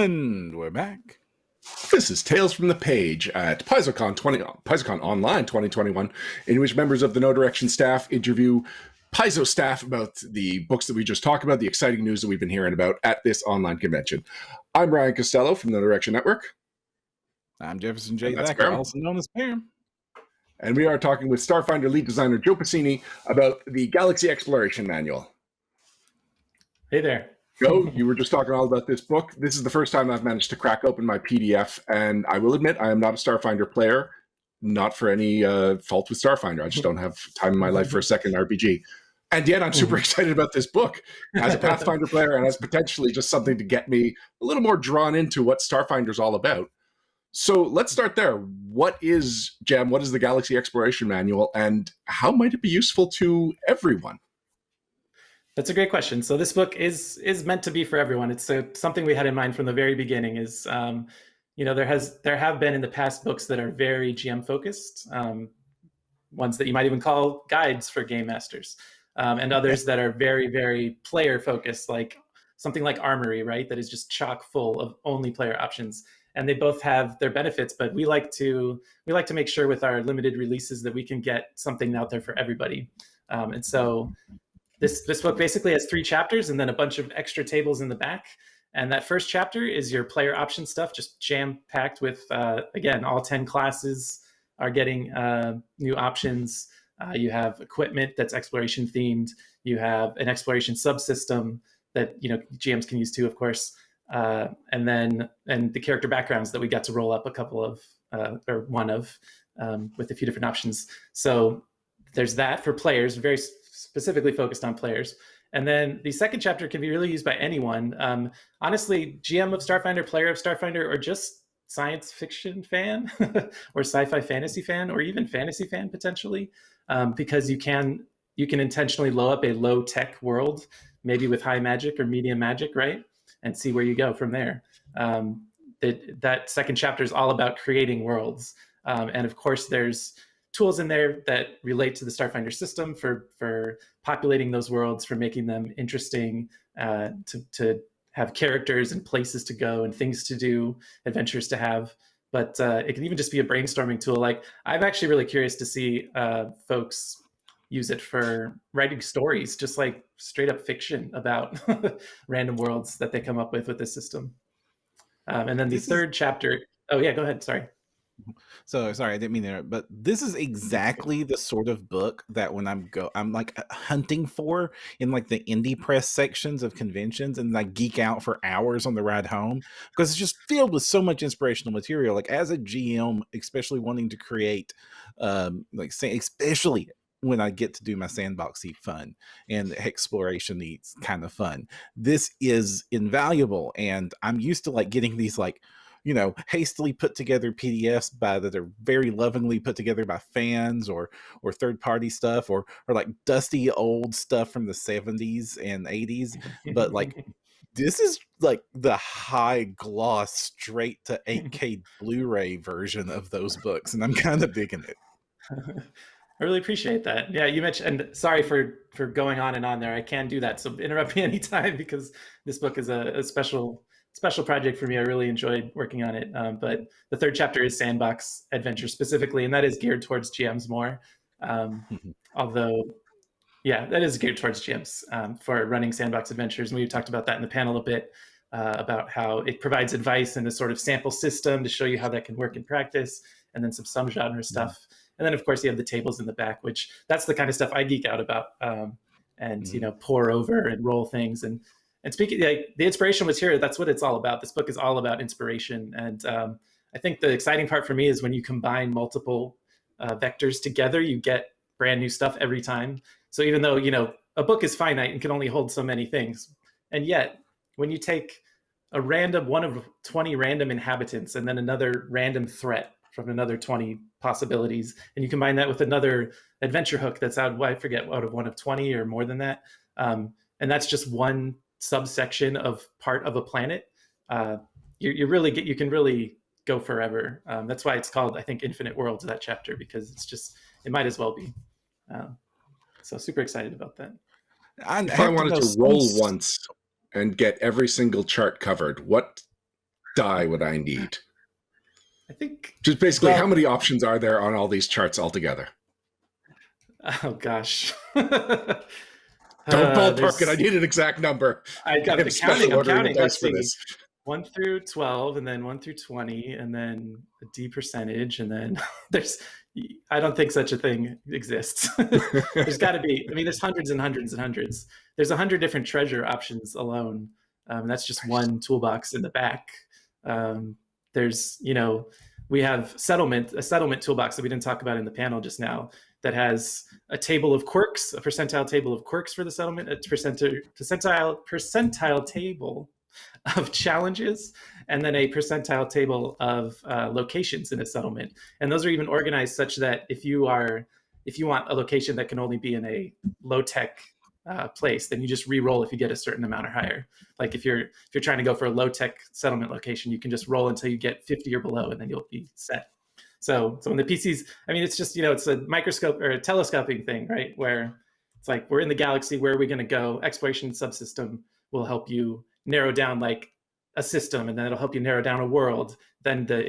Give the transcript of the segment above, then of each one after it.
And we're back. This is Tales from the Page at PaizoCon Online 2021, in which members of the No Direction staff interview Paizo staff about the books that we just talked about, the exciting news that we've been hearing about at this online convention. I'm Ryan Costello from the No Direction Network. I'm Jefferson J. Thacker, also known as Perram. And we are talking with Starfinder lead designer Joe Pasini about the Galaxy Exploration Manual. Hey there. Joe, you were just talking all about this book. This is the first time I've managed to crack open my PDF, and I will admit I am not a Starfinder player, not for any fault with Starfinder. I just don't have time in my life for a second RPG. And yet I'm super excited about this book as a Pathfinder player and as potentially just something to get me a little more drawn into what Starfinder's all about. So let's start there. What is GEM? What is the Galaxy Exploration Manual? And how might it be useful to everyone? That's a great question. So this book is meant to be for everyone. It's something we had in mind from the very beginning. Is there have been in the past books that are very GM focused, ones that you might even call guides for game masters, and others that are very, very player focused, like something like Armory, right? That is just chock full of only player options. And they both have their benefits, but we like to make sure with our limited releases that we can get something out there for everybody. And so this book basically has 3 chapters and then a bunch of extra tables in the back. And that first chapter is your player option stuff, just jam-packed with, again, all 10 classes are getting new options. You have equipment that's exploration themed. You have an exploration subsystem that GMs can use too, of course. And the character backgrounds that we got to roll up a couple of, or one of, with a few different options. So there's that for players, very specifically focused on players. And then the second chapter can be really used by anyone. Honestly, GM of Starfinder, player of Starfinder, or just science fiction fan or sci-fi fantasy fan, or even fantasy fan potentially, because you can intentionally load up a low tech world, maybe with high magic or medium magic, right? And see where you go from there. That second chapter is all about creating worlds. And of course, there's tools in there that relate to the Starfinder system for populating those worlds, for making them interesting, to have characters and places to go and things to do, adventures to have. But it can even just be a brainstorming tool. Like, I'm actually really curious to see folks use it for writing stories, just like straight up fiction about random worlds that they come up with this system. And then the third chapter, oh yeah, go ahead, sorry. So sorry, I didn't mean to, but this is exactly the sort of book that when I'm like hunting for in like the indie press sections of conventions, and I geek out for hours on the ride home because it's just filled with so much inspirational material. Like, as a GM, especially wanting to create, especially when I get to do my sandboxy fun and exploration-y kind of fun, this is invaluable. And I'm used to like getting these hastily put together PDFs that are very lovingly put together by fans or third-party stuff or like dusty old stuff from the 70s and 80s. But like, this is like the high gloss straight to 8K Blu-ray version of those books, and I'm kind of digging it. I really appreciate that. Yeah, you mentioned, and sorry for going on and on there. I can do that, so interrupt me anytime, because this book is a special project for me. I really enjoyed working on it. But the third chapter is sandbox adventure specifically, and that is geared towards GMs more. Although, yeah, that is geared towards GMs for running sandbox adventures. And we've talked about that in the panel a bit, about how it provides advice and a sort of sample system to show you how that can work in practice, and then some genre stuff. And then, of course, you have the tables in the back, which that's the kind of stuff I geek out about, and pour over and roll things. And speaking, the inspiration was here. That's what it's all about. This book is all about inspiration. And I think the exciting part for me is when you combine multiple vectors together, you get brand new stuff every time. So even though, a book is finite and can only hold so many things, and yet when you take a random one of 20 random inhabitants and then another random threat from another 20 possibilities, and you combine that with another adventure hook that's out of one of 20 or more than that, and that's just one subsection of part of a planet, you can really go forever. That's why it's called, I think, Infinite Worlds, that chapter, because it might as well be. So super excited about that. If I wanted to roll once and get every single chart covered, what die would I need? I think, Just basically, well, how many options are there on all these charts altogether? oh gosh. Don't ballpark it. I There's, need an exact number. I I got have the counting. special I'm ordering of counting. dice Let's for see. this. 1 through 12, and then 1 through 20, and then a D percentage, and then there's, I don't think such a thing exists. There's got to be, I mean, there's hundreds and hundreds and hundreds. There's 100 different treasure options alone. That's just one toolbox in the back. There's, we have a settlement toolbox that we didn't talk about in the panel just now, that has a table of quirks, a percentile table of quirks for the settlement, a percentile table of challenges, and then a percentile table of locations in a settlement. And those are even organized such that if you want a location that can only be in a low tech place, then you just re-roll if you get a certain amount or higher. Like if you're trying to go for a low tech settlement location, you can just roll until you get 50 or below, and then you'll be set. So when the PCs, I mean, it's just, it's a microscope or a telescoping thing, right? Where it's like, we're in the galaxy, where are we going to go? Exploration subsystem will help you narrow down like a system, and then it'll help you narrow down a world. Then the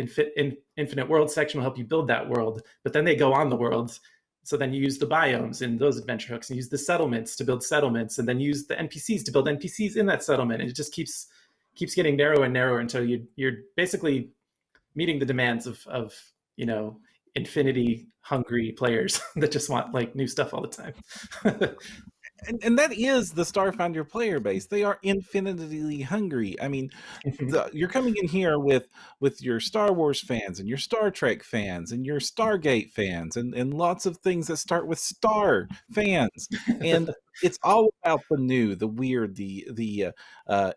infinite world section will help you build that world, but then they go on the world. So then you use the biomes in those adventure hooks, and use the settlements to build settlements, and then use the NPCs to build NPCs in that settlement. And it just keeps getting narrower and narrower until you're basically meeting the demands of infinity hungry players that just want like new stuff all the time. And that is the Starfinder player base. They are infinitely hungry. I mean, you're coming in here with your Star Wars fans and your Star Trek fans and your Stargate fans and lots of things that start with star fans. And it's all about the new, the weird, the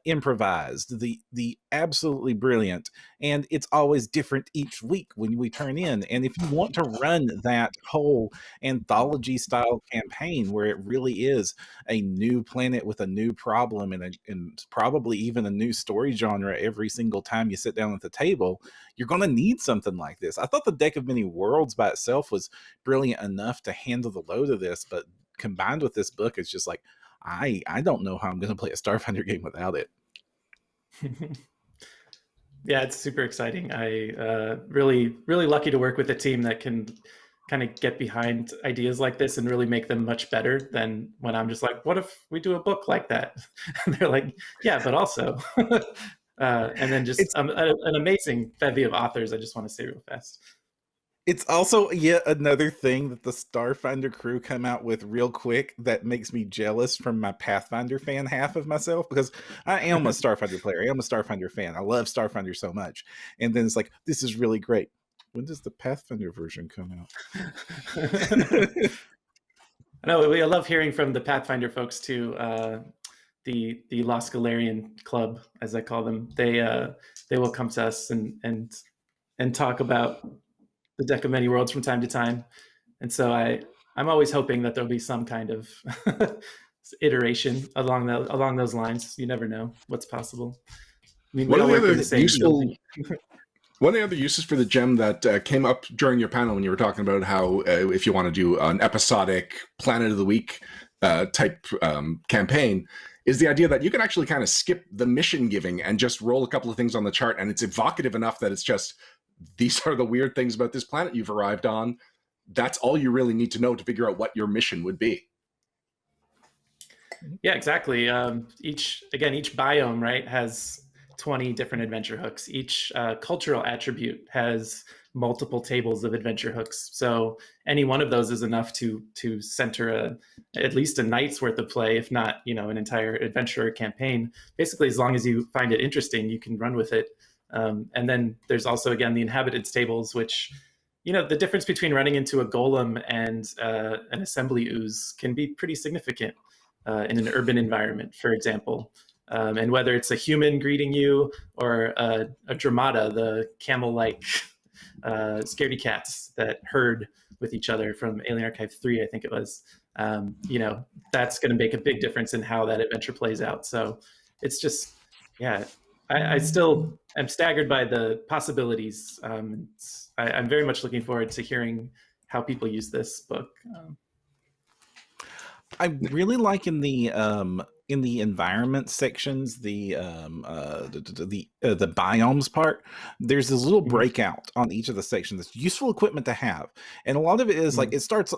improvised, the absolutely brilliant. And it's always different each week when we turn in. And if you want to run that whole anthology style campaign where it really is a new planet with a new problem and probably even a new story genre every single time you sit down at the table, you're going to need something like this. I thought the Deck of Many Worlds by itself was brilliant enough to handle the load of this, but combined with this book, it's just like, I don't know how I'm going to play a Starfinder game without it. Yeah, it's super exciting. I really lucky to work with a team that can kind of get behind ideas like this and really make them much better than when I'm just like, what if we do a book like that? And they're like, yeah, but also, and then just an amazing bevy of authors. I just want to say real fast. It's also yet another thing that the Starfinder crew come out with real quick that makes me jealous from my Pathfinder fan half of myself, because I am a Starfinder player. I am a Starfinder fan. I love Starfinder so much. And then it's like, this is really great. When does the Pathfinder version come out? I know, I love hearing from the Pathfinder folks too. The Lost Galarian Club, as I call them, they will come to us and talk about the Deck of Many Worlds from time to time. And so I'm always hoping that there'll be some kind of iteration along those lines. You never know what's possible. I mean, One of the other uses for the gem that came up during your panel when you were talking about how if you want to do an episodic Planet of the Week type campaign, is the idea that you can actually kind of skip the mission giving and just roll a couple of things on the chart, and it's evocative enough that it's just, these are the weird things about this planet you've arrived on. That's all you really need to know to figure out what your mission would be. Yeah, exactly. Each biome, right, has 20 different adventure hooks. Each cultural attribute has multiple tables of adventure hooks. So any one of those is enough to center at least a night's worth of play, if not, an entire adventure campaign. Basically, as long as you find it interesting, you can run with it. And then there's also, again, the inhabitants tables, which, the difference between running into a golem and an assembly ooze can be pretty significant in an urban environment, for example. And whether it's a human greeting you or a Dramata, the camel-like scaredy cats that herd with each other from Alien Archive 3, I think it was, that's going to make a big difference in how that adventure plays out. So it's just, yeah, I still am staggered by the possibilities. I'm very much looking forward to hearing how people use this book. I'm really liking the in the environment sections, the biomes part, there's this little Mhm. breakout on each of the sections that's useful equipment to have. And a lot of it is like,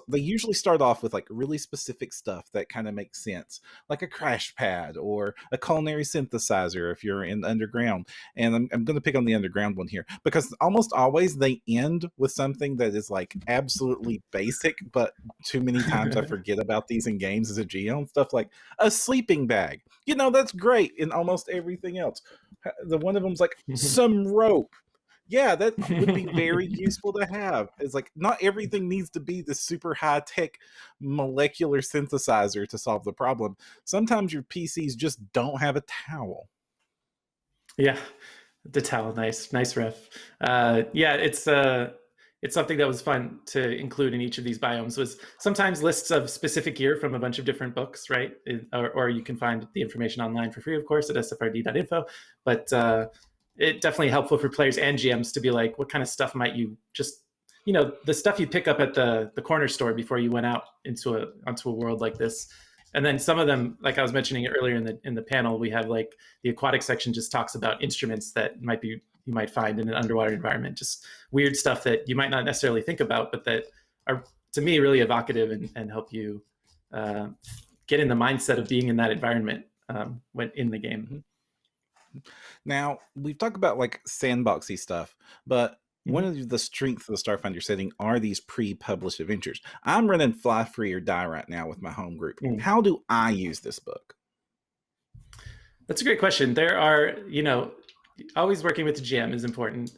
they usually start off with like really specific stuff that kind of makes sense, like a crash pad or a culinary synthesizer if you're in underground. And I'm going to pick on the underground one here because almost always they end with something that is like absolutely basic, but too many times I forget about these in games as a GM. Stuff like a sleeping bag. That's great in almost everything else. The one of them's like some rope. Yeah, that would be very useful to have. It's like not everything needs to be this super high tech molecular synthesizer to solve the problem. Sometimes your PCs just don't have a towel. Yeah, the towel, nice ref. Yeah, it's something that was fun to include in each of these biomes. Was sometimes lists of specific gear from a bunch of different books, right? Or you can find the information online for free, of course, at sfrd.info. But it definitely helpful for players and GMs to be like, what kind of stuff might you just, the stuff you pick up at the corner store before you went out onto a world like this. And then some of them, like I was mentioning earlier in the panel, we have like the aquatic section just talks about instruments that you might find in an underwater environment, just weird stuff that you might not necessarily think about, but that are, to me, really evocative and help you get in the mindset of being in that environment when in the game. Now, we've talked about like sandboxy stuff, but one of the strengths of the Starfinder setting are these pre-published adventures. I'm running Fly Free or Die right now with my home group. How do I use this book? That's a great question. There are, always working with the GM is important.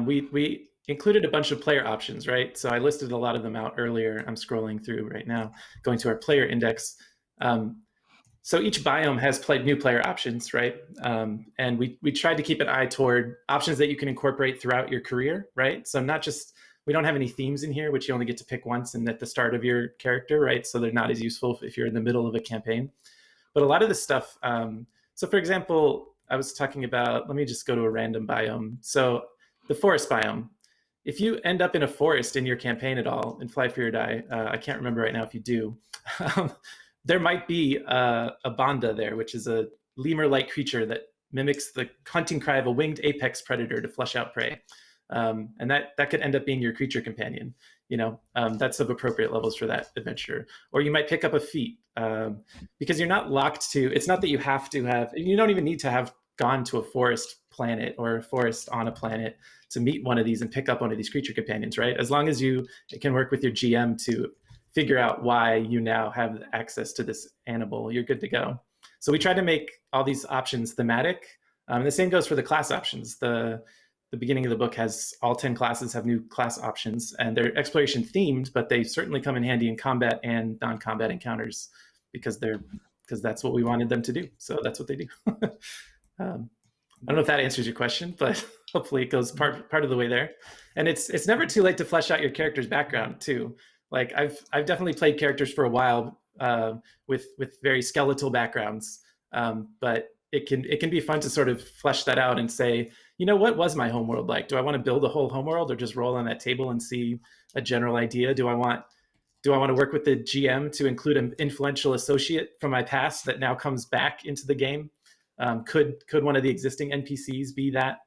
We included a bunch of player options, right? So I listed a lot of them out earlier. I'm scrolling through right now, going to our player index. So each biome has new player options, right? And we tried to keep an eye toward options that you can incorporate throughout your career, right? So we don't have any themes in here, which you only get to pick once and at the start of your character, right? So they're not as useful if you're in the middle of a campaign. But a lot of this stuff, so for example, I was talking about, let me just go to a random biome. So the forest biome. If you end up in a forest in your campaign at all, in Fly Free or Die, I can't remember right now if you do, there might be a banda there, which is a lemur-like creature that mimics the hunting cry of a winged apex predator to flush out prey. And that could end up being your creature companion. That's of appropriate levels for that adventure. Or you might pick up a feat because you're not locked to, it's not that you have to have, you don't even need to have gone to a forest planet or a forest on a planet to meet one of these and pick up one of these creature companions, right? As long as you can work with your GM to figure out why you now have access to this animal, you're good to go. So we try to make all these options thematic. And the same goes for the class options. The beginning of the book has all 10 classes have new class options, and they're exploration themed, but they certainly come in handy in combat and non-combat encounters because that's what we wanted them to do. So that's what they do. I don't know if that answers your question, but hopefully it goes part of the way there. And it's never too late to flesh out your character's background too. Like I've definitely played characters for a while with very skeletal backgrounds, but it can be fun to sort of flesh that out and say, what was my homeworld like? Do I want to build a whole homeworld or just roll on that table and see a general idea? Do I want to work with the GM to include an influential associate from my past that now comes back into the game? Could one of the existing NPCs be that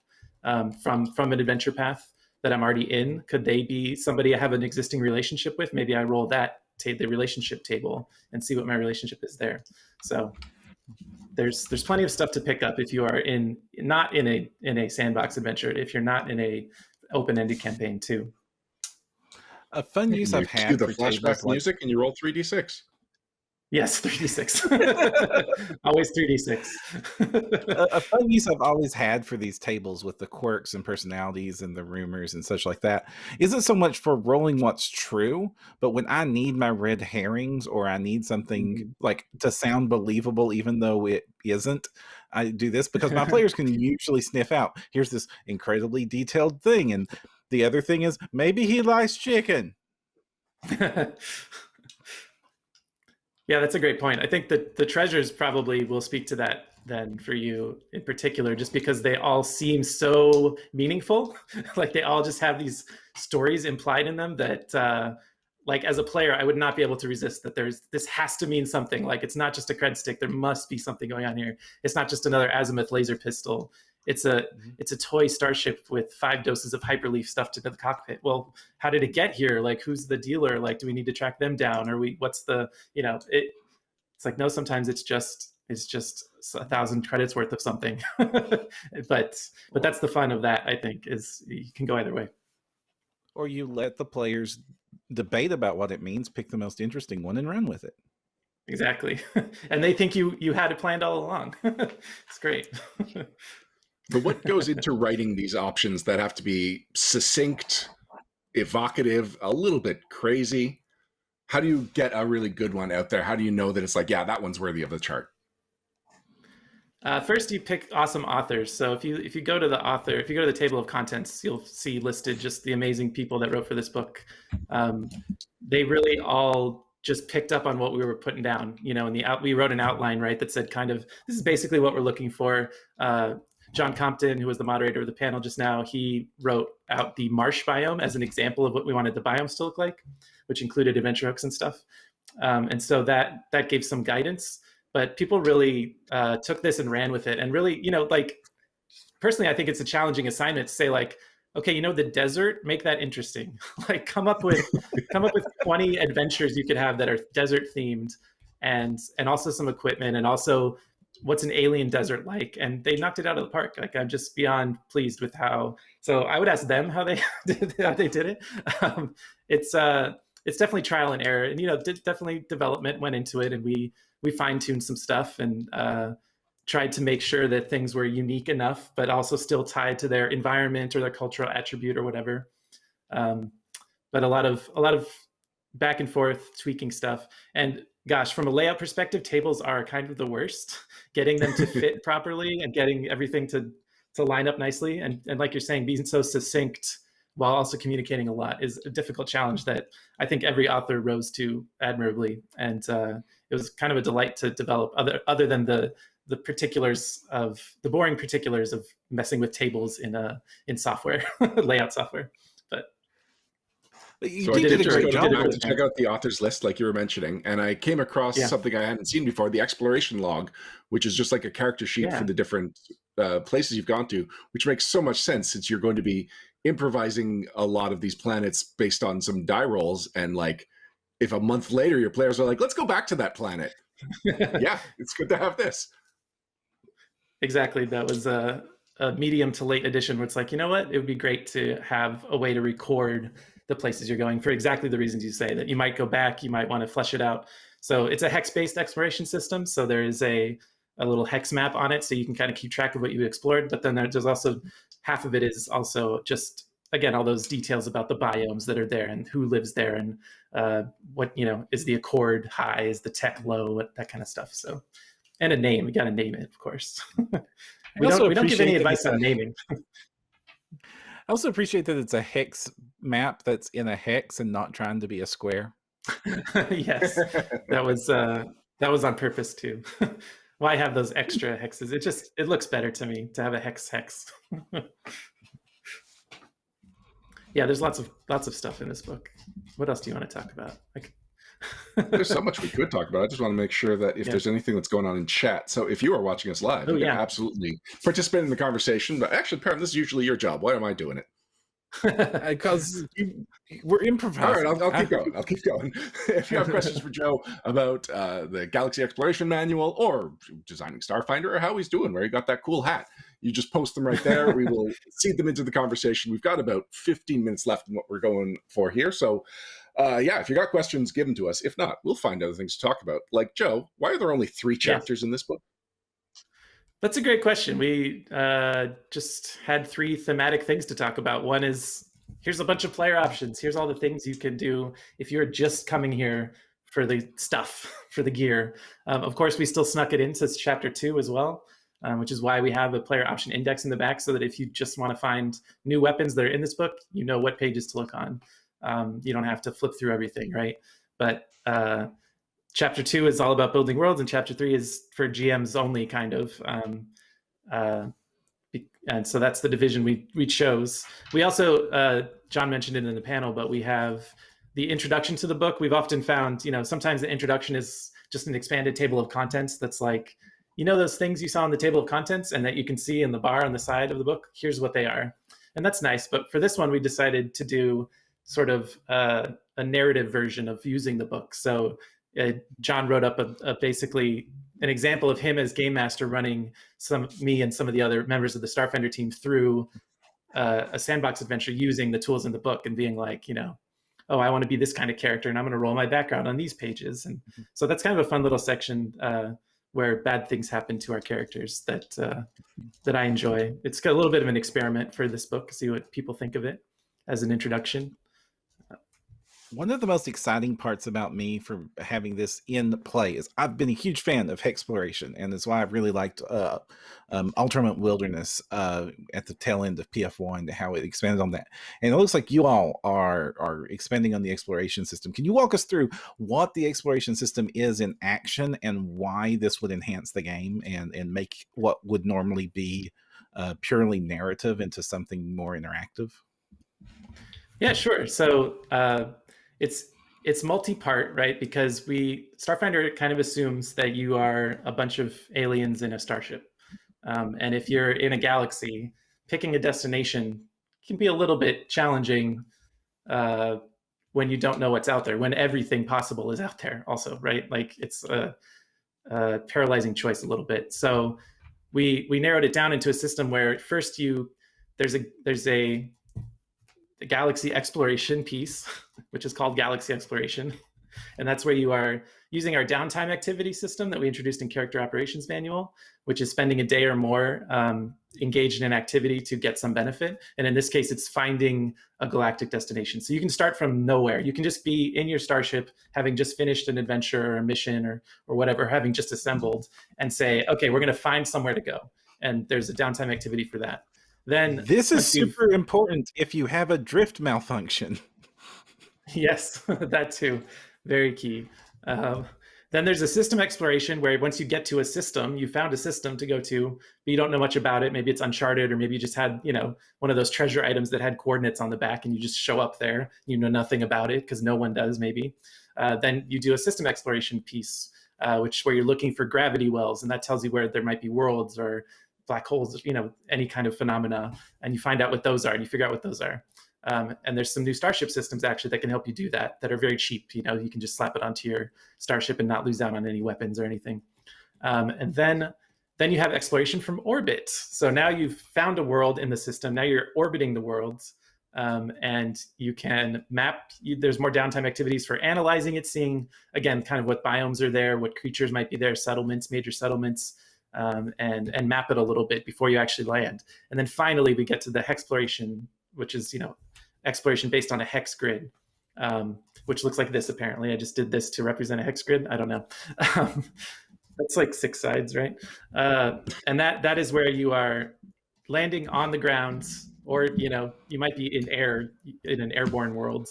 from an adventure path that I'm already in? Could they be somebody I have an existing relationship with? Maybe I roll the relationship table and see what my relationship is there. So there's plenty of stuff to pick up if you are not in a sandbox adventure, if you're not in a open-ended campaign too. A fun use I've had the for flashback music and you roll 3d6. Yes, 3d6. Always 3d6. A fun use I've always had for these tables with the quirks and personalities and the rumors and such like that isn't so much for rolling what's true, but when I need my red herrings or I need something like to sound believable even though it isn't, I do this because my players can usually sniff out, here's this incredibly detailed thing, and the other thing is maybe he likes chicken. Yeah, that's a great point. I think that the treasures probably will speak to that then for you in particular, just because they all seem so meaningful. Like they all just have these stories implied in them that like as a player, I would not be able to resist that this has to mean something. Like it's not just a cred stick. There must be something going on here. It's not just another azimuth laser pistol. It's a toy starship with 5 doses of hyperleaf stuffed into the cockpit. Well, how did it get here? Like, who's the dealer? Like, do we need to track them down? Or what's the, it's like, no, sometimes it's just 1,000 credits worth of something. but that's the fun of that, I think, is you can go either way. Or you let the players debate about what it means, pick the most interesting one and run with it. Exactly. And they think you had it planned all along. It's great. But what goes into writing these options that have to be succinct, evocative, a little bit crazy? How do you get a really good one out there? How do you know that it's like, yeah, that one's worthy of the chart? First, you pick awesome authors. So if you go to the table of contents, you'll see listed just the amazing people that wrote for this book. They really all just picked up on what we were putting down. We wrote an outline, right, that said kind of, this is basically what we're looking for. John Compton, who was the moderator of the panel just now, he wrote out the marsh biome as an example of what we wanted the biomes to look like, which included adventure hooks and stuff. And so that gave some guidance. But people really took this and ran with it. And really, like, personally, I think it's a challenging assignment to say, like, okay, the desert, make that interesting. Like, come up with 20 adventures you could have that are desert themed, and also some equipment, and also what's an alien desert like. And they knocked it out of the park. Like, I'm just beyond pleased with how. So I would ask them how they did it. It's definitely trial and error, and definitely development went into it, and we fine-tuned some stuff and tried to make sure that things were unique enough, but also still tied to their environment or their cultural attribute or whatever. But a lot of back and forth tweaking stuff. And gosh, from a layout perspective, tables are kind of the worst. Getting them to fit properly and getting everything to line up nicely. And like you're saying, being so succinct while also communicating a lot is a difficult challenge that I think every author rose to admirably. And it was kind of a delight to develop, other than the particulars of the boring particulars of messing with tables in software, layout software. You so I did did a great job. go to check out the authors list, like you were mentioning, and I came across something I hadn't seen before, the exploration log, which is just like a character sheet for the different places you've gone to, which makes so much sense since you're going to be improvising a lot of these planets based on some die rolls. And like, if a month later your players are like, let's go back to that planet. Yeah, it's good to have this. Exactly. That was a medium to late edition where it's like, you know what? It would be great to have a way to record the places you're going for exactly the reasons you say, that you might go back, you might want to flesh it out. So it's a hex-based exploration system. So there is a little hex map on it, so you can kind of keep track of what you explored. But then there's also half of it is also just, again, all those details about the biomes that are there and who lives there and what, is the accord high, is the tech low, that kind of stuff. So, and a name, you got to name it, of course. We don't give any advice on naming. I also appreciate that it's a hex map that's in a hex and not trying to be a square. Yes, that was on purpose too. Why have those extra hexes? It looks better to me to have a hex. Yeah, there's lots of stuff in this book. What else do you want to talk about? There's so much we could talk about. I just want to make sure that if there's anything that's going on in chat. So if you are watching us live, you can absolutely participate in the conversation. But actually, Perram, this is usually your job. Why am I doing it? Because we're improvising. All right, I'll keep going. If you have questions for Joe about the Galaxy Exploration Manual or designing Starfinder or how he's doing, where he got that cool hat, you just post them right there. We will seed them into the conversation. We've got about 15 minutes left in what we're going for here. So if you got questions, give them to us. If not, we'll find other things to talk about. Like, Joe, why are there only 3 chapters in this book? That's a great question. We just had 3 thematic things to talk about. One is, here's a bunch of player options. Here's all the things you can do if you're just coming here for the stuff, for the gear. Of course, we still snuck it into chapter 2 as well, which is why we have a player option index in the back, so that if you just want to find new weapons that are in this book, you know what pages to look on. You don't have to flip through everything, right? But chapter 2 is all about building worlds, and chapter 3 is for GMs only, kind of. And so that's the division we chose. We also, John mentioned it in the panel, but we have the introduction to the book, we've often found, sometimes the introduction is just an expanded table of contents that's like, those things you saw on the table of contents and that you can see in the bar on the side of the book, here's what they are. And that's nice. But for this one, we decided to do sort of a narrative version of using the book. So John wrote up basically an example of him as game master running me and some of the other members of the Starfinder team through a sandbox adventure using the tools in the book and being like, oh, I want to be this kind of character and I'm going to roll my background on these pages. And so that's kind of a fun little section where bad things happen to our characters that I enjoy. It's got a little bit of an experiment for this book, see what people think of it as an introduction. One of the most exciting parts about me for having this in play is I've been a huge fan of Hexploration, and that's why I've really liked Ultimate Wilderness at the tail end of PF1, how it expanded on that. And it looks like you all are expanding on the exploration system. Can you walk us through what the exploration system is in action and why this would enhance the game and make what would normally be purely narrative into something more interactive? Yeah, sure. So it's multi-part, right? Because Starfinder kind of assumes that you are a bunch of aliens in a starship. And if you're in a galaxy, picking a destination can be a little bit challenging when you don't know what's out there, when everything possible is out there also, right? Like it's a paralyzing choice a little bit. So we narrowed it down into a system where first there's a Galaxy Exploration piece, which is called Galaxy Exploration. And that's where you are using our downtime activity system that we introduced in Character Operations Manual, which is spending a day or more engaged in an activity to get some benefit. And in this case, it's finding a galactic destination. So you can start from nowhere. You can just be in your starship, having just finished an adventure or a mission or whatever, having just assembled, and say, okay, we're going to find somewhere to go. And there's a downtime activity for that. Then this is super important if you have a drift malfunction. Yes, that too. Very key. Then there's a system exploration where once you get to a system, you found a system to go to, but you don't know much about it. Maybe it's uncharted, or maybe you just had, one of those treasure items that had coordinates on the back and you just show up there. You know nothing about it because no one does maybe. Then you do a system exploration piece, where you're looking for gravity wells, and that tells you where there might be worlds or black holes, any kind of phenomena, and you find out what those are and you figure out what those are. And there's some new starship systems actually that can help you do that are very cheap. You can just slap it onto your starship and not lose out on any weapons or anything. And then you have exploration from orbit. So now you've found a world in the system. Now you're orbiting the worlds, and you can map. There's more downtime activities for analyzing it, seeing again kind of what biomes are there, what creatures might be there, settlements, major settlements. And map it a little bit before you actually land. And then finally, we get to the hexploration, which is, exploration based on a hex grid, which looks like this, apparently. I just did this to represent a hex grid. I don't know. That's like 6 sides, right? And that is where you are landing on the ground, or, you might be in an airborne world,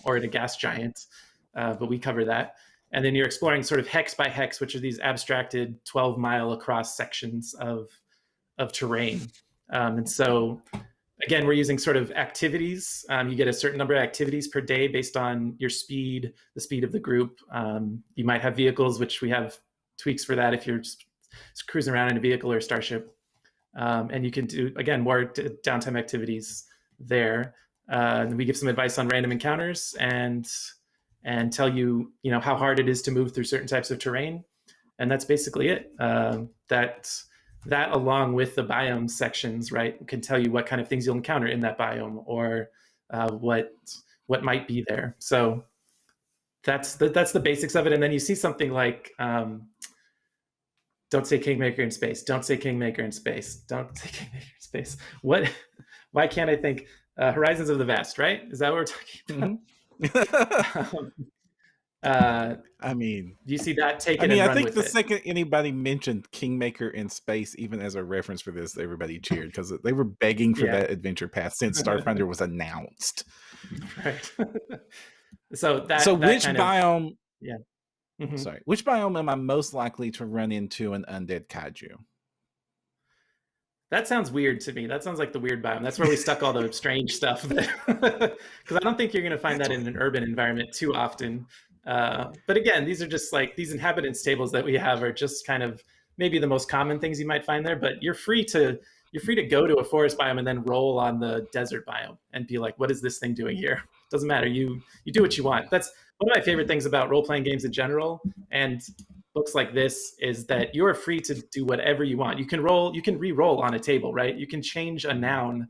or in a gas giant, but we cover that. And then you're exploring sort of hex by hex, which are these abstracted 12-mile across sections of terrain. And so, again, we're using sort of activities. You get a certain number of activities per day based on your speed, the speed of the group. You might have vehicles, which we have tweaks for that if you're just cruising around in a vehicle or a starship. And you can do, again, more downtime activities there. And we give some advice on random encounters and tell you, how hard it is to move through certain types of terrain. And that's basically it. That along with the biome sections, right, can tell you what kind of things you'll encounter in that biome, or what might be there. So that's the basics of it. And then you see something like, don't say Kingmaker in space, don't say Kingmaker in space, don't say Kingmaker in space. Why can't I think Horizons of the Vast, right? Is that what we're talking about? I mean, do you see that taken? I think the second anybody mentioned Kingmaker in space, even as a reference for this, everybody cheered because they were begging for that adventure path since Starfinder was announced. Right. So which biome? Yeah. Mm-hmm. Sorry, which biome am I most likely to run into an undead kaiju? That sounds weird to me. That sounds like the weird biome. That's where we stuck all the strange stuff. Because I don't think you're going to find that in an urban environment too often. But again, these are just like these inhabitants tables that we have are just kind of maybe the most common things you might find there. But you're free to go to a forest biome and then roll on the desert biome and be like, what is this thing doing here? Doesn't matter. You do what you want. That's one of my favorite things about role playing games in general. And books like this is that you're free to do whatever you want. You can re-roll on a table, right? You can change a noun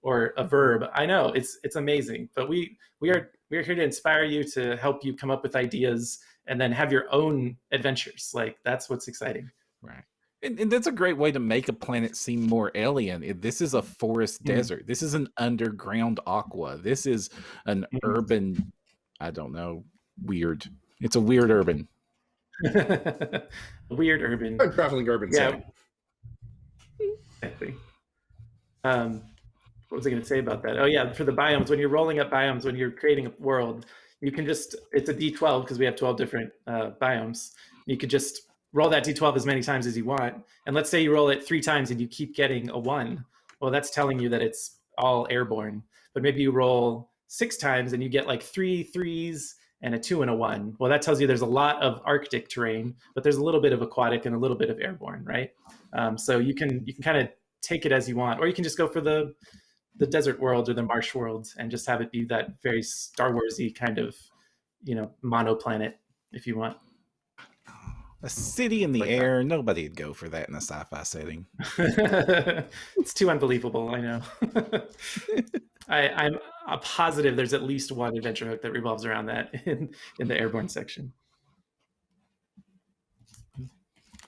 or a verb. I know it's amazing, but we're here to inspire you, to help you come up with ideas and then have your own adventures. Like that's what's exciting. Right. And that's a great way to make a planet seem more alien. This is a forest desert. This is an underground aqua. This is an urban, I don't know, weird. It's a weird urban. Weird urban. Traveling urban setting. Exactly. What was I going to say about that? Oh yeah, for the biomes, when you're rolling up biomes, when you're creating a world, you can just, it's a D12 because we have 12 different biomes. You could just roll that D12 as many times as you want. And let's say you roll it 3 times and you keep getting a 1. Well, that's telling you that it's all airborne. But maybe you roll 6 times and you get like 3 3s and a 2 and a 1. Well, that tells you there's a lot of Arctic terrain, but there's a little bit of aquatic and a little bit of airborne, right? So you can kind of take it as you want, or you can just go for the desert world or the marsh world and just have it be that very Star Warsy kind of, mono planet if you want. A city in the air, nobody'd go for that in a sci-fi setting. It's too unbelievable, I know. I'm positive there's at least one adventure hook that revolves around that in the airborne section.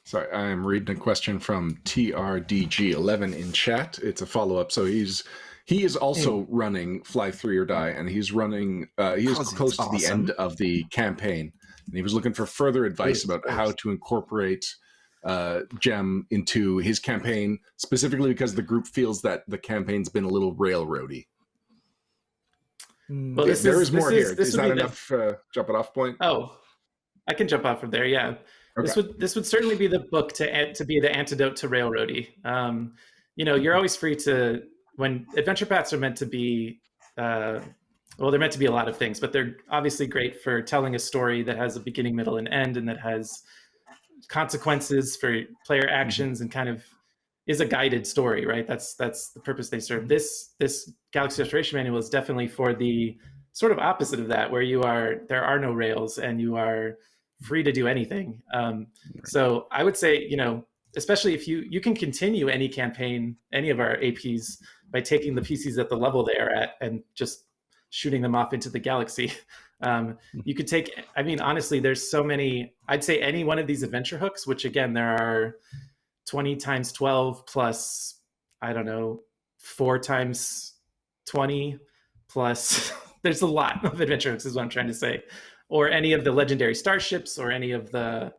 Sorry, I'm reading a question from TRDG11 in chat. It's a follow-up. So he is also running Fly 3 or Die, and he's running. He is close to the end of the campaign, and he was looking for further advice about how to incorporate Gem into his campaign, specifically because the group feels that the campaign's been a little railroady. Well, there is more here. Is that enough jumping off point? Oh, I can jump off from there. Yeah, okay. This would certainly be the book to be the antidote to railroady. You're always free to, when adventure paths are meant to be, they're meant to be a lot of things, but they're obviously great for telling a story that has a beginning, middle, and end, and that has consequences for player actions and kind of is a guided story, right? That's the purpose they serve. This Galaxy Exploration Manual is definitely for the sort of opposite of that, where there are no rails and you are free to do anything. So I would say, especially if you can continue any campaign, any of our APs, by taking the PCs at the level they are at and just shooting them off into the galaxy. You could take, honestly, there's so many, I'd say any one of these adventure hooks, which again, there are 20 times 12 plus, 4 times 20 plus, there's a lot of adventure hooks is what I'm trying to say. Or any of the legendary starships or any of the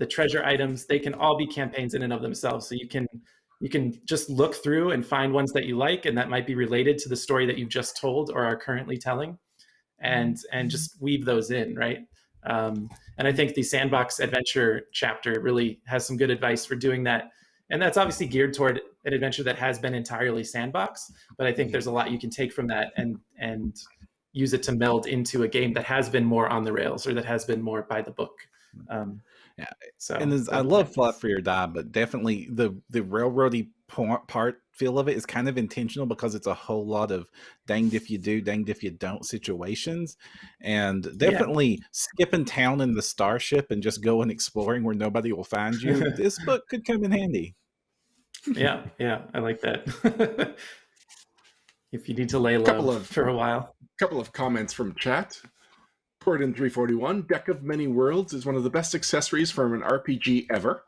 treasure items, they can all be campaigns in and of themselves. So you can just look through and find ones that you like and that might be related to the story that you've just told or are currently telling, and just weave those in, right? And I think the sandbox adventure chapter really has some good advice for doing that. And that's obviously geared toward an adventure that has been entirely sandbox, but I think there's a lot you can take from that and use it to meld into a game that has been more on the rails or that has been more by the book. Yeah. So, and I love Fly Free or Die, but definitely the railroady part feel of it is kind of intentional because it's a whole lot of danged if you do, danged if you don't situations, and definitely skipping town in the starship and just going exploring where nobody will find you. This book could come in handy. Yeah, I like that. If you need to lay low for a while. Couple of comments from chat. Gordon 341, Deck of Many Worlds is one of the best accessories from an RPG ever.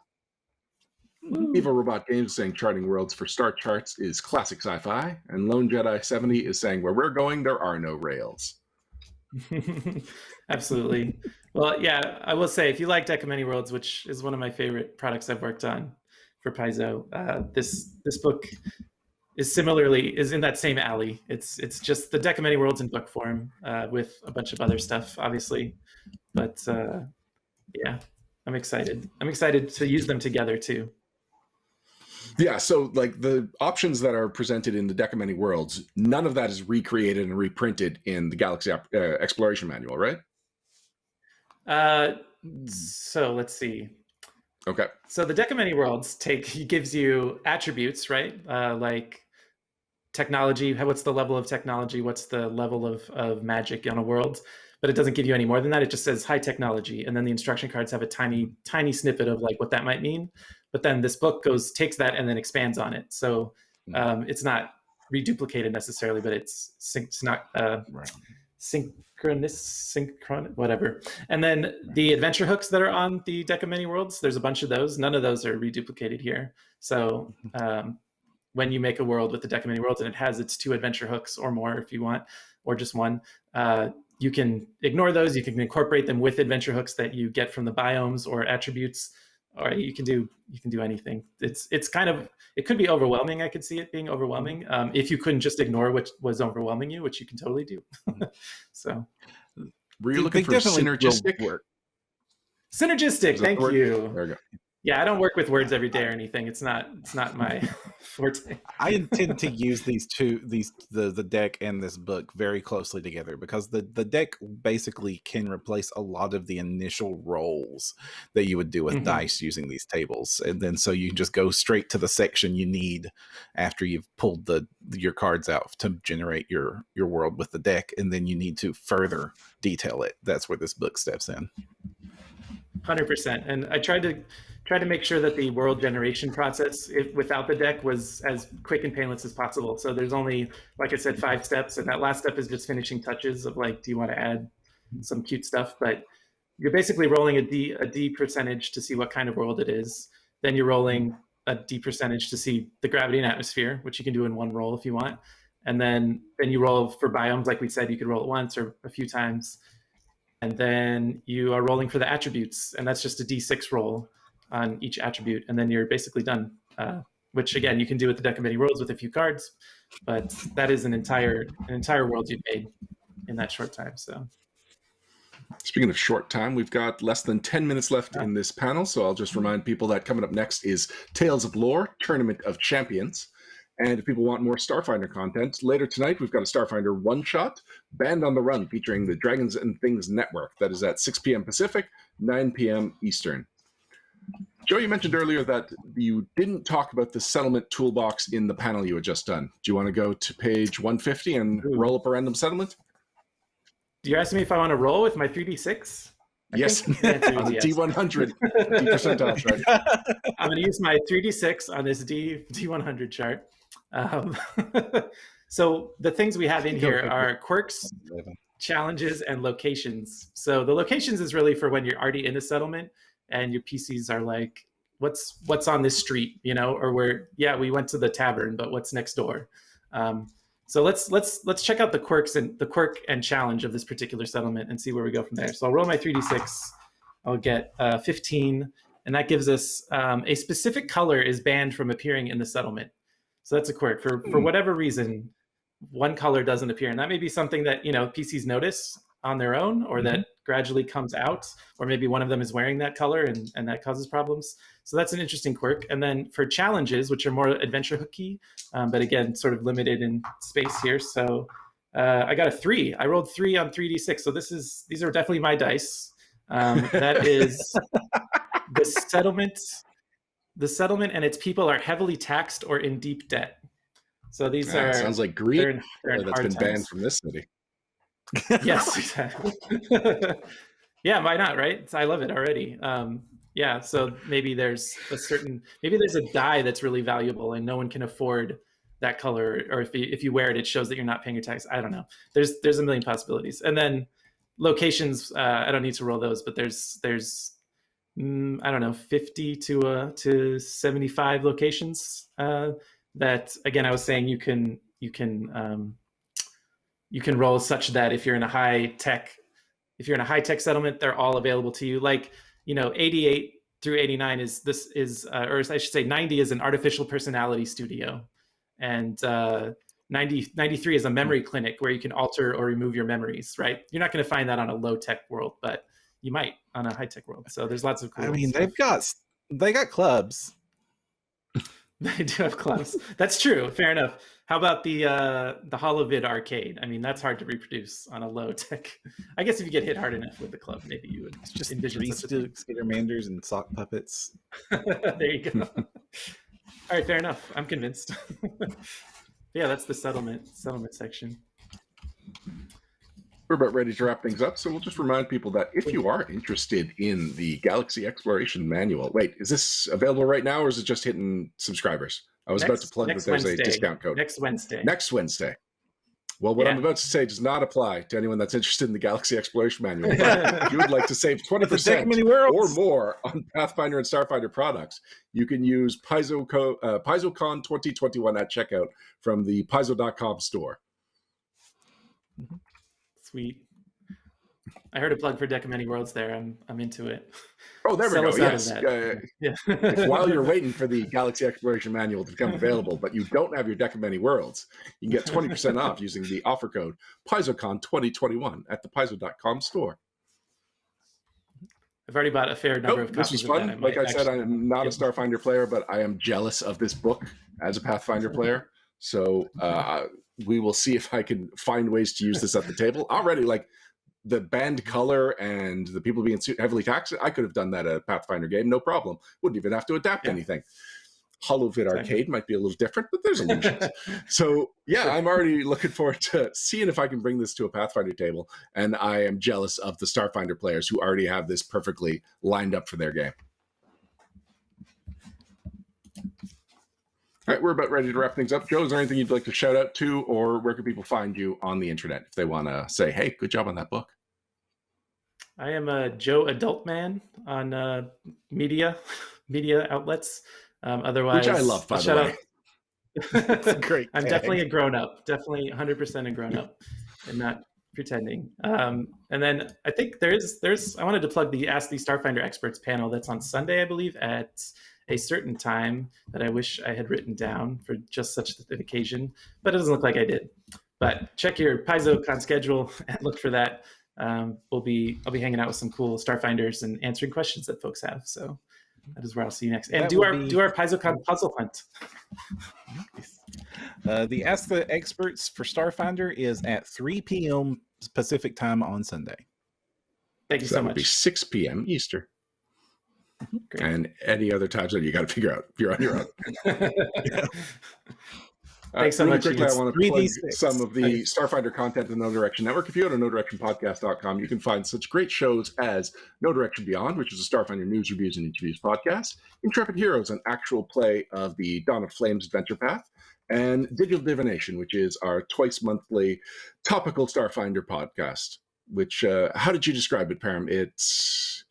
Viva Robot Games saying charting worlds for star charts is classic sci-fi. And Lone Jedi 70 is saying where we're going, there are no rails. Absolutely. Well, yeah, I will say if you like Deck of Many Worlds, which is one of my favorite products I've worked on for Paizo, this book is in that same alley. It's just the Deck of Many Worlds in book form with a bunch of other stuff, obviously. But yeah, I'm excited. I'm excited to use them together too. Yeah, so like the options that are presented in the Deck of Many Worlds, none of that is recreated and reprinted in the Galaxy Exploration Manual, right? So let's see. Okay. So the Deck of Many Worlds gives you attributes, right? Like technology, what's the level of technology, what's the level of magic on a world, but it doesn't give you any more than that. It just says high technology, and then the instruction cards have a tiny snippet of like what that might mean. But then this book takes that and then expands on it. So it's not reduplicated necessarily, but it's not Right. synchron, whatever. And then the adventure hooks that are on the Deck of Many Worlds, there's a bunch of those. None of those are reduplicated here. So when you make a world with the Deck of Many Worlds and it has its 2 adventure hooks or more if you want, or just one, you can ignore those. You can incorporate them with adventure hooks that you get from the biomes or attributes, or you can do anything. It's kind of, it could be overwhelming. I could see it being overwhelming if you couldn't just ignore what was overwhelming you, which you can totally do. So were you looking for synergistic? Synergistic, thank you. There we go. Yeah, I don't work with words every day or anything. It's not my forte. I intend to use the deck and this book very closely together, because the deck basically can replace a lot of the initial rolls that you would do with dice using these tables, and then so you can just go straight to the section you need after you've pulled your cards out to generate your world with the deck, and then you need to further detail it. That's where this book steps in. 100%. And I tried to make sure that the world generation process without the deck was as quick and painless as possible. So there's only, like I said, 5 steps, and that last step is just finishing touches of like, do you want to add some cute stuff? But you're basically rolling a D percentage to see what kind of world it is. Then you're rolling a D percentage to see the gravity and atmosphere, which you can do in one roll if you want. And then you roll for biomes, like we said, you could roll it once or a few times. And then you are rolling for the attributes, and that's just a D6 roll on each attribute, and then you're basically done. Which again, you can do with the Deck of Many Worlds with a few cards, but that is an entire world you've made in that short time. So, speaking of short time, we've got less than 10 minutes left in this panel, so I'll just remind people that coming up next is Tales of Lore, Tournament of Champions. And if people want more Starfinder content, later tonight we've got a Starfinder one-shot, Band on the Run, featuring the Dragons and Things Network. That is at 6 p.m. Pacific, 9 p.m. Eastern. Joe, you mentioned earlier that you didn't talk about the settlement toolbox in the panel you had just done. Do you want to go to page 150 and roll up a random settlement? You're asking me if I want to roll with my 3d6? Yes, on the D100 D percentiles, right? I'm going to use my 3d6 on this D100 chart. So the things we have in here are quirks, challenges, and locations. So the locations is really for when you're already in a settlement and your PCs are like, what's on this street, or we went to the tavern, but what's next door? So let's check out the quirk and challenge of this particular settlement and see where we go from there. So I'll roll my 3d6. I'll get 15, and that gives us a specific color is banned from appearing in the settlement. So that's a quirk. For whatever reason, one color doesn't appear, and that may be something that PCs notice on their own, or that gradually comes out, or maybe one of them is wearing that color and that causes problems. So that's an interesting quirk. And then for challenges, which are more adventure hooky, but again, sort of limited in space here. So I got a 3. I rolled 3 on 3d6. So these are definitely my dice. That is the settlement. The settlement and its people are heavily taxed or in deep debt. So these are sounds like greed. They're that's been banned from this city. Yes, exactly. Yeah, why not, right? I love it already. Yeah, so maybe there's a dye that's really valuable and no one can afford that color, or if you wear it, it shows that you're not paying your tax. I don't know. There's a million possibilities. And then locations, I don't need to roll those, but there's I don't know, 50 to 75 locations that, again, I was saying you can roll such that if you're in a high tech settlement, they're all available to you. Like 88 through 89 or I should say 90 is an artificial personality studio, and 93 is a memory clinic where you can alter or remove your memories. Right? You're not going to find that on a low tech world, but you might on a high tech world. So there's lots of cool stuff. They got clubs. They do have clubs. That's true. Fair enough. How about the Holovid arcade? I mean, that's hard to reproduce on a low tech. I guess if you get hit hard enough with the club, maybe you would It's just envision three such a thing. Skitter-manders and sock puppets. There you go. All right, fair enough. I'm convinced. Yeah, that's the settlement section. We're about ready to wrap things up, so we'll just remind people that if you are interested in the Galaxy Exploration Manual, wait, is this available right now, or is it just hitting subscribers? I was about to plug that there's a discount code. Next Wednesday. Next Wednesday. Well, what I'm about to say does not apply to anyone that's interested in the Galaxy Exploration Manual. But if you would like to save 20% or more on Pathfinder and Starfinder products, you can use PaizoCon 2021 at checkout from the Paizo.com store. Sweet. I heard a plug for Deck of Many Worlds there. I'm into it. Oh, there we go. Yes. Yeah. If while you're waiting for the Galaxy Exploration Manual to become available, but you don't have your Deck of Many Worlds, you can get 20% off using the offer code PaizoCon 2021 at the Paizo.com store. I've already bought a fair number of copies. This was fun. Like I said, I'm not a Starfinder player, but I am jealous of this book as a Pathfinder player. So we will see if I can find ways to use this at the table. Already, like the band color and the people being heavily taxed, I could have done that at a Pathfinder game, no problem. Wouldn't even have to adapt anything. HoloVid Arcade might be a little different, but there's illusions. So yeah, I'm already looking forward to seeing if I can bring this to a Pathfinder table. And I am jealous of the Starfinder players who already have this perfectly lined up for their game. All right, we're about ready to wrap things up. Joe, is there anything you'd like to shout out to, or where can people find you on the internet if they want to say, hey, good job on that book? I am a Joe Adult Man on media outlets. Otherwise, which I love, by the way. It's great. I'm definitely a grown-up, definitely 100% a grown-up, and not pretending. And then I think there's. I wanted to plug the Ask the Starfinder Experts panel that's on Sunday, I believe, at a certain time that I wish I had written down for just such an occasion, but it doesn't look like I did. But check your PaizoCon schedule and look for that. I'll be hanging out with some cool Starfinders and answering questions that folks have. So that is where I'll see you next. And do our PaizoCon puzzle hunt. The Ask the Experts for Starfinder is at 3 p.m. Pacific time on Sunday. Thank you so much. That would be 6 p.m. Eastern. Great. And any other times that you got to figure out if you're on your own. Thanks so much. Quickly, I want to plug some of the Starfinder content in the No Direction Network. If you go to NoDirectionPodcast.com, you can find such great shows as No Direction Beyond, which is a Starfinder news, reviews, and interviews podcast, Intrepid Heroes, an actual play of the Dawn of Flames adventure path, and Digital Divination, which is our twice monthly topical Starfinder podcast, which, how did you describe it, Perram? It's...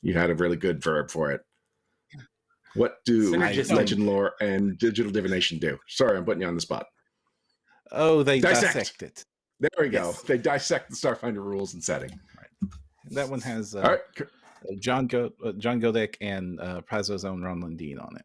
you had a really good verb for it. What do legend lore and digital divination do? Sorry, I'm putting you on the spot. Oh, they dissect it. There we go. They dissect the Starfinder rules and setting. Right. That one has John Godek and Paizo's own Ron Lundeen on it.